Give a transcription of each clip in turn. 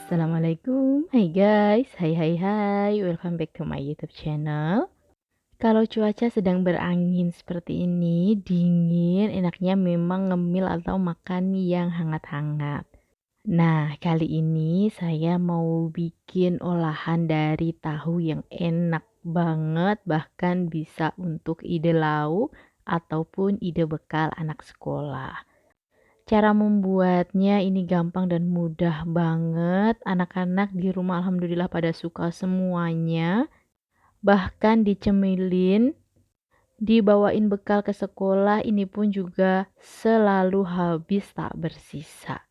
Assalamualaikum, hai guys, hai, welcome back to my YouTube channel. Kalau cuaca sedang berangin seperti ini, dingin, enaknya memang ngemil atau makan yang hangat-hangat. Nah, kali ini saya mau bikin olahan dari tahu yang enak banget, bahkan bisa untuk ide lauk ataupun ide bekal anak sekolah. Cara membuatnya ini gampang dan mudah banget. Anak-anak di rumah alhamdulillah pada suka semuanya. Bahkan dicemilin, dibawain bekal ke sekolah, ini pun juga selalu habis tak bersisa.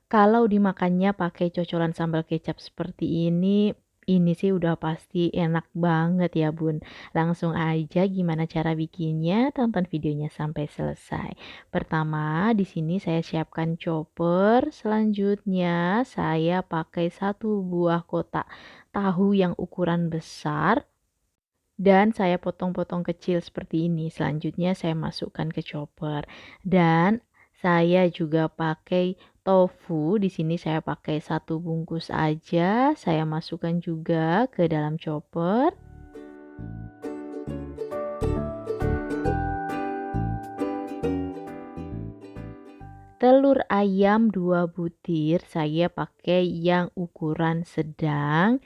Kalau dimakannya pakai cocolan sambal kecap seperti ini sih udah pasti enak banget ya Bun. Langsung aja gimana cara bikinnya, tonton videonya sampai selesai. Pertama, di sini saya siapkan chopper, selanjutnya saya pakai satu buah kotak tahu yang ukuran besar dan saya potong-potong kecil seperti ini. Selanjutnya saya masukkan ke chopper dan saya juga pakai tofu. Di sini saya pakai satu bungkus aja. Saya masukkan juga ke dalam chopper. Telur ayam 2 butir saya pakai yang ukuran sedang.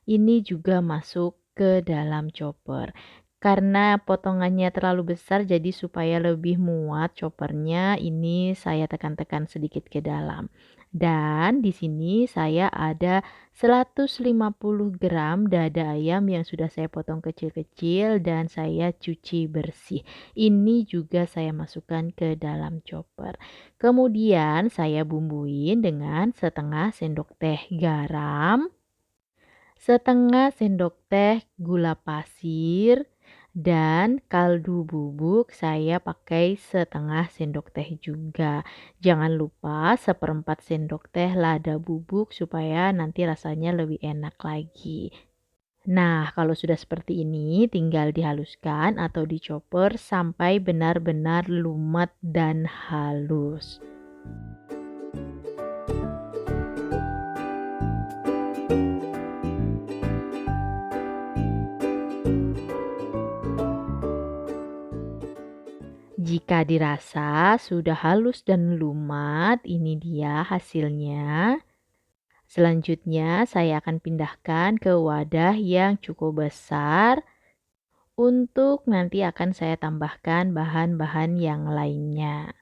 Ini juga masuk ke dalam chopper. Karena potongannya terlalu besar jadi supaya lebih muat choppernya ini saya tekan-tekan sedikit ke dalam. Dan di sini saya ada 150 gram dada ayam yang sudah saya potong kecil-kecil dan saya cuci bersih. Ini juga saya masukkan ke dalam chopper. Kemudian saya bumbuin dengan setengah sendok teh garam, setengah sendok teh gula pasir, dan kaldu bubuk saya pakai setengah sendok teh juga. Jangan lupa seperempat sendok teh lada bubuk supaya nanti rasanya lebih enak lagi. Nah, kalau sudah seperti ini tinggal dihaluskan atau dicoper sampai benar-benar lumet dan halus. Jika dirasa sudah halus dan lumat, ini dia hasilnya. Selanjutnya, saya akan pindahkan ke wadah yang cukup besar untuk nanti akan saya tambahkan bahan-bahan yang lainnya.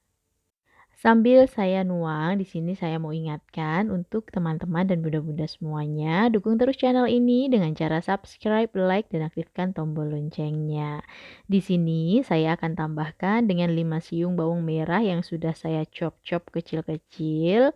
Sambil saya nuang, di sini saya mau ingatkan untuk teman-teman dan bunda-bunda semuanya, dukung terus channel ini dengan cara subscribe, like, dan aktifkan tombol loncengnya. Di sini saya akan tambahkan dengan 5 siung bawang merah yang sudah saya chop-chop kecil-kecil.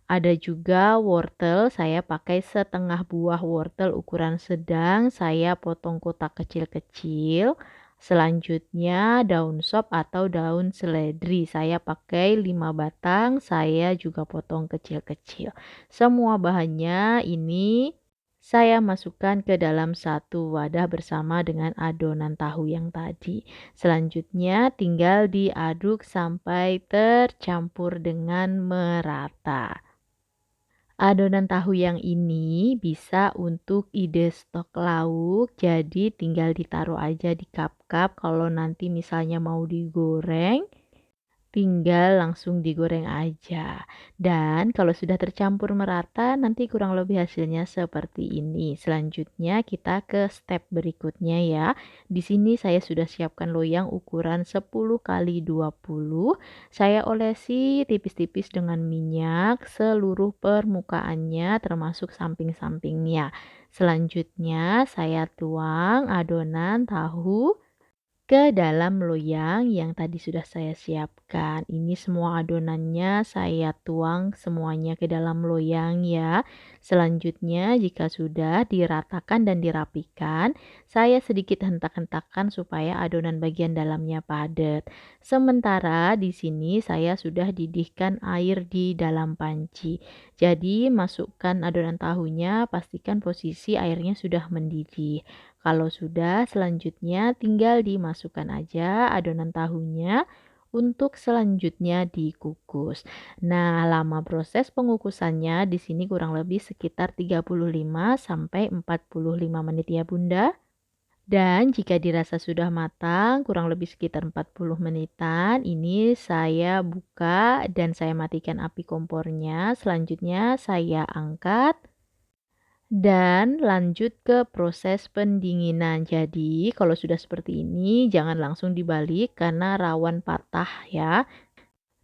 Ada juga wortel, saya pakai setengah buah wortel ukuran sedang, saya potong kotak kecil-kecil. Selanjutnya daun sop atau daun seledri, saya pakai 5 batang, saya juga potong kecil-kecil. Semua bahannya ini saya masukkan ke dalam satu wadah bersama dengan adonan tahu yang tadi. Selanjutnya tinggal diaduk sampai tercampur dengan merata. Adonan tahu yang ini bisa untuk ide stok lauk, jadi tinggal ditaruh aja di cup-cup kalau nanti misalnya mau digoreng. Tinggal langsung digoreng aja. Dan kalau sudah tercampur merata, nanti kurang lebih hasilnya seperti ini. Selanjutnya kita ke step berikutnya ya. Di sini saya sudah siapkan loyang ukuran 10 kali 20. Saya olesi tipis-tipis dengan minyak seluruh permukaannya termasuk samping-sampingnya. Selanjutnya saya tuang adonan tahu ke dalam loyang yang tadi sudah saya siapkan. Ini semua adonannya saya tuang semuanya ke dalam loyang ya. Selanjutnya jika sudah diratakan dan dirapikan, saya sedikit hentak-hentakan supaya adonan bagian dalamnya padat. Sementara di sini saya sudah didihkan air di dalam panci. Jadi masukkan adonan tahunya, pastikan posisi airnya sudah mendidih. Kalau sudah, selanjutnya tinggal dimasukkan aja adonan tahunya untuk selanjutnya dikukus. Nah, lama proses pengukusannya di sini kurang lebih sekitar 35 sampai 45 menit ya Bunda. Dan jika dirasa sudah matang, kurang lebih sekitar 40 menitan, ini saya buka dan saya matikan api kompornya. Selanjutnya saya angkat dan lanjut ke proses pendinginan. Jadi, kalau sudah seperti ini, jangan langsung dibalik karena rawan patah ya.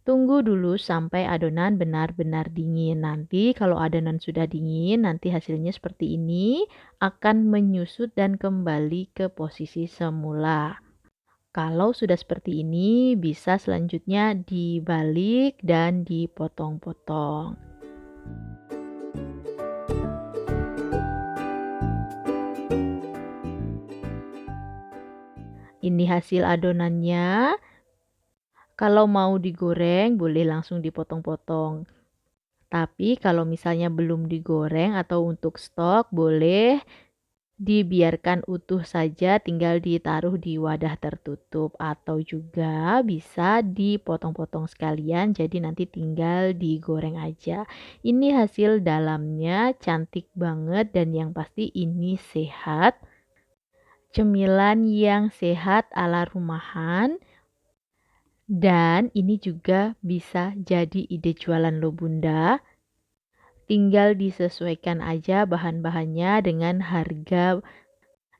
Tunggu dulu sampai adonan benar-benar dingin. Nanti kalau adonan sudah dingin, nanti hasilnya seperti ini akan menyusut dan kembali ke posisi semula. Kalau sudah seperti ini, bisa selanjutnya dibalik dan dipotong-potong. Ini hasil adonannya. Kalau mau digoreng, boleh langsung dipotong-potong. Tapi kalau misalnya belum digoreng atau untuk stok, boleh dibiarkan utuh saja, tinggal ditaruh di wadah tertutup atau juga bisa dipotong-potong sekalian, jadi nanti tinggal digoreng aja. Ini hasil dalamnya cantik banget dan yang pasti ini sehat. Cemilan yang sehat ala rumahan dan ini juga bisa jadi ide jualan loh Bunda. Tinggal disesuaikan aja bahan-bahannya dengan harga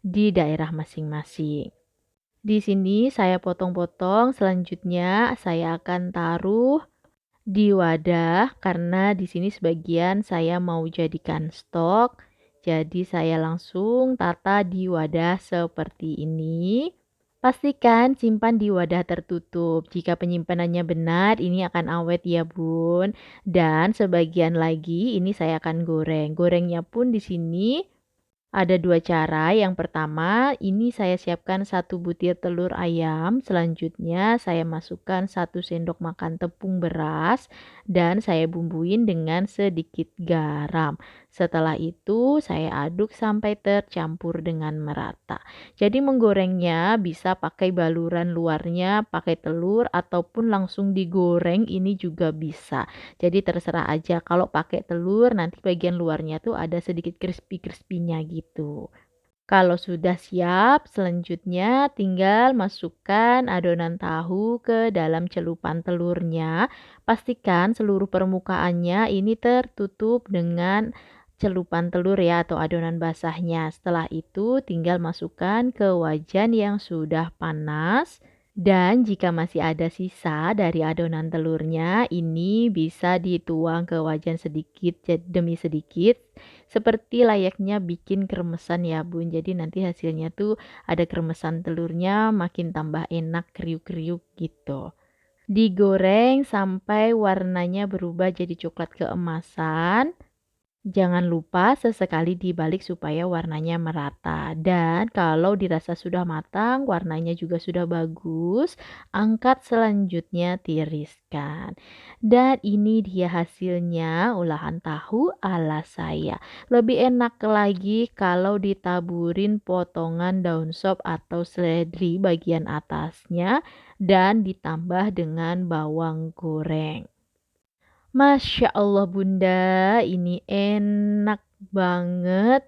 di daerah masing-masing. Di sini saya potong-potong, selanjutnya saya akan taruh di wadah karena di sini sebagian saya mau jadikan stok. Jadi saya langsung tata di wadah seperti ini. Pastikan simpan di wadah tertutup. Jika penyimpanannya benar, ini akan awet ya, Bun. Dan sebagian lagi ini saya akan goreng. Gorengnya pun di sini ada dua cara. Yang pertama, ini saya siapkan satu butir telur ayam. Selanjutnya, saya masukkan 1 sendok makan tepung beras dan saya bumbuin dengan sedikit garam. Setelah itu, saya aduk sampai tercampur dengan merata. Jadi menggorengnya bisa pakai baluran luarnya, pakai telur ataupun langsung digoreng ini juga bisa. Jadi terserah aja kalau pakai telur nanti bagian luarnya tuh ada sedikit crispy-crispy-nya gitu. Kalau sudah siap, selanjutnya tinggal masukkan adonan tahu ke dalam celupan telurnya. Pastikan seluruh permukaannya ini tertutup dengan celupan telur ya atau adonan basahnya. Setelah itu tinggal masukkan ke wajan yang sudah panas. Dan jika masih ada sisa dari adonan telurnya, ini bisa dituang ke wajan sedikit demi sedikit, seperti layaknya bikin kremesan ya Bun. Jadi nanti hasilnya tuh ada kremesan telurnya, makin tambah enak kriuk-kriuk gitu. Digoreng sampai warnanya berubah jadi coklat keemasan. Jangan lupa sesekali dibalik supaya warnanya merata. Dan kalau dirasa sudah matang, warnanya juga sudah bagus, angkat selanjutnya tiriskan. Dan ini dia hasilnya olahan tahu ala saya. Lebih enak lagi kalau ditaburin potongan daun sop atau seledri bagian atasnya dan ditambah dengan bawang goreng. Masya Allah Bunda, ini enak banget.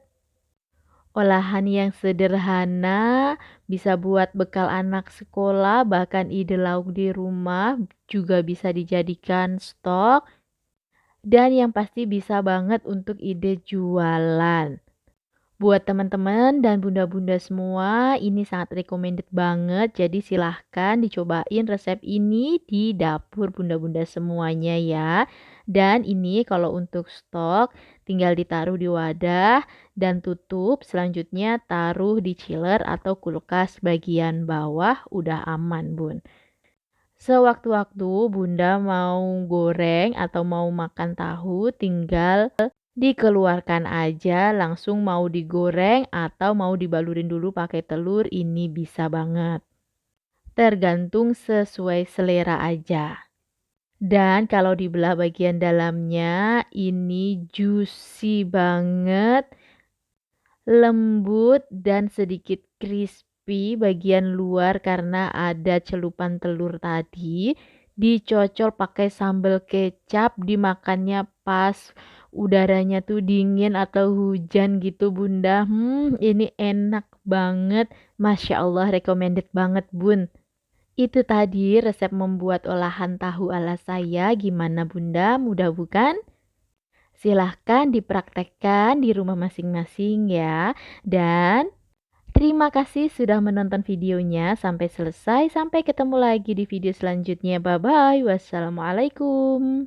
Olahan yang sederhana, bisa buat bekal anak sekolah, bahkan ide lauk di rumah juga bisa dijadikan stok. Dan yang pasti bisa banget untuk ide jualan. Buat teman-teman dan bunda-bunda semua, ini sangat recommended banget. Jadi silahkan dicobain resep ini di dapur bunda-bunda semuanya ya. Dan ini kalau untuk stok, tinggal ditaruh di wadah dan tutup. Selanjutnya taruh di chiller atau kulkas bagian bawah, udah aman bun. Sewaktu-waktu bunda mau goreng atau mau makan tahu, tinggal dikeluarkan aja, langsung mau digoreng atau mau dibalurin dulu pakai telur, ini bisa banget. Tergantung sesuai selera aja. Dan kalau dibelah bagian dalamnya, ini juicy banget, lembut dan sedikit crispy. crispy bagian luar karena ada celupan telur tadi, dicocol pakai sambal kecap, dimakannya pas udaranya tuh dingin atau hujan gitu Bunda. Ini enak banget, Masya Allah recommended banget Bun. Itu tadi resep membuat olahan tahu ala saya, gimana Bunda, mudah bukan? Silahkan dipraktekkan di rumah masing-masing ya. Dan terima kasih sudah menonton videonya sampai selesai. Sampai ketemu lagi di video selanjutnya. Bye bye. Wassalamualaikum.